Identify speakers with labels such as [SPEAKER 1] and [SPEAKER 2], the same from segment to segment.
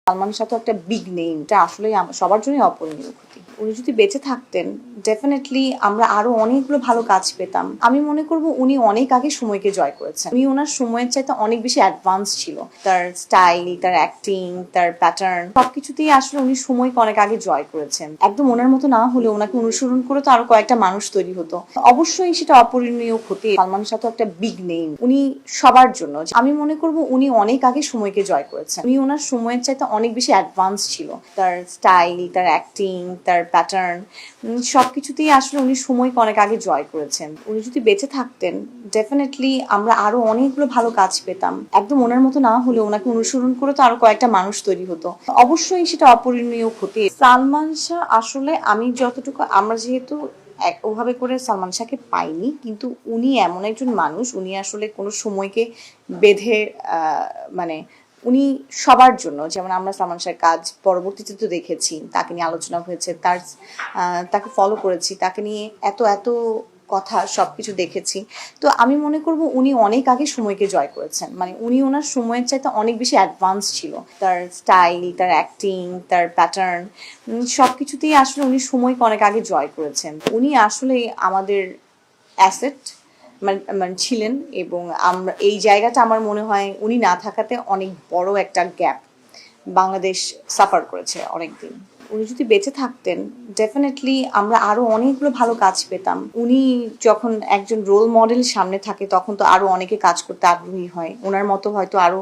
[SPEAKER 1] সালমান শাহ তো একটা big name, এটা আসলে সবার জন্যই অপূরণীয় ক্ষতি। উনি যদি বেঁচে থাকতেন ডেফিনেটলি আমরা আরো অনেকগুলো ভালো কাজ পেতাম। আমি মনে করব উনি অনেক আগে সময়কে জয় করেছেন। উনি ওনার সময়ের চাইতে অনেক বেশি অ্যাডভান্স ছিল। তার স্টাইল, তার অ্যাক্টিং, তার প্যাটার্ন সবকিছুতেই আসলে উনি সময়কে অনেক আগে জয় করেছেন। একদম ওনার মতো না হলে ওনাকে অনুসরণ করে তো আরো কয়েকটা মানুষ তৈরি হতো। অবশ্যই সেটা অপূরণীয় ক্ষতি। সালমান শাহ তো একটা বিগ নেম, উনি সবার জন্য। আমি মনে করব উনি অনেক আগে সময়কে জয় করেছেন। উনি ওনার সময়ের চাইতে অনেক বেশি অ্যাডভান্স ছিল। তার স্টাইল, তার অ্যাক্টিং, তার প্যাটার্ন সবকিছুতেই আসলে উনি সময়কে অনেক আগে জয় করেছেন। উনি যদি বেঁচে থাকতেন ডেফিনেটলি আমরা আরো অনেকগুলো ভালো কাজ পেতাম। একদম ওনার মতো না হলে ওনাকে অনুসরণ করে তো আরো কয়েকটা মানুষ তৈরি হতো। অবশ্যই সেটা অপূরণীয় ক্ষতি। সালমান শাহ আসলে আমি যতটুকু, আমরা যেহেতু ওভাবে করে সালমান শাহকে পাইনি, কিন্তু উনি এমন একজন মানুষ, উনি আসলে কোনো সময়কে বেঁধে মানে উনি সবার জন্য। যেমন আমরা সালমান শাহের কাজ পরবর্তীতে তো দেখেছি, তাকে নিয়ে আলোচনা হয়েছে, তাকে ফলো করেছি, তাকে নিয়ে এত এত কথা সবকিছু দেখেছি। তো আমি মনে করব উনি অনেক আগে সময়কে জয় করেছেন। মানে উনি ওনার সময়ের চাইতে অনেক বেশি অ্যাডভান্স ছিল। তার স্টাইল, তার অ্যাক্টিং, তার প্যাটার্ন সবকিছুতেই আসলে উনি সময়কে অনেক আগে জয় করেছেন। উনি আসলে আমাদের অ্যাসেট মানে ছিলেন, এবং আমরা এই জায়গাটা আমার মনে হয় উনি না থাকাতে অনেক বড় একটা গ্যাপ বাংলাদেশ সাফার করেছে অনেকদিন। উনি যদি বেঁচে থাকতেন ডেফিনেটলি আমরা আরো অনেকগুলো ভালো কাজ পেতাম। উনি যখন একজন রোল মডেল সামনে থাকে তখন তো আরো অনেকে কাজ করতে আগ্রহী হয়। ওনার মতো হয়তো আরো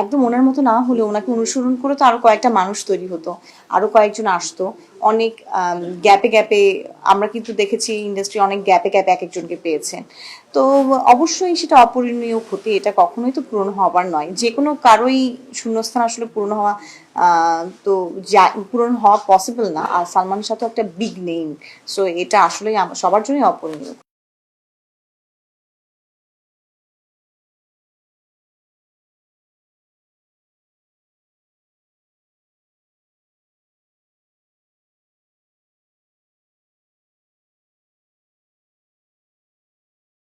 [SPEAKER 1] একদম ওনার মতো না হলে ওনাকে অনুসরণ করে তো আরো কয়েকটা মানুষ তৈরি হতো, আরো কয়েকজন আসতো। অনেক গ্যাপে গ্যাপে আমরা কিন্তু দেখেছি ইন্ডাস্ট্রি অনেক গ্যাপে গ্যাপে এক একজনকে পেয়েছেন। তো অবশ্যই সেটা অপূরণীয় ক্ষতি, এটা কখনোই তো পূরণ হবার নয়। যে কোনো কারোই শূন্যস্থান আসলে পূরণ হওয়া তো পূরণ হওয়া পসিবল না। আর সালমান শাহ তো একটা বিগ নেম, সো এটা আসলে সবার জন্যই অপূরণীয়।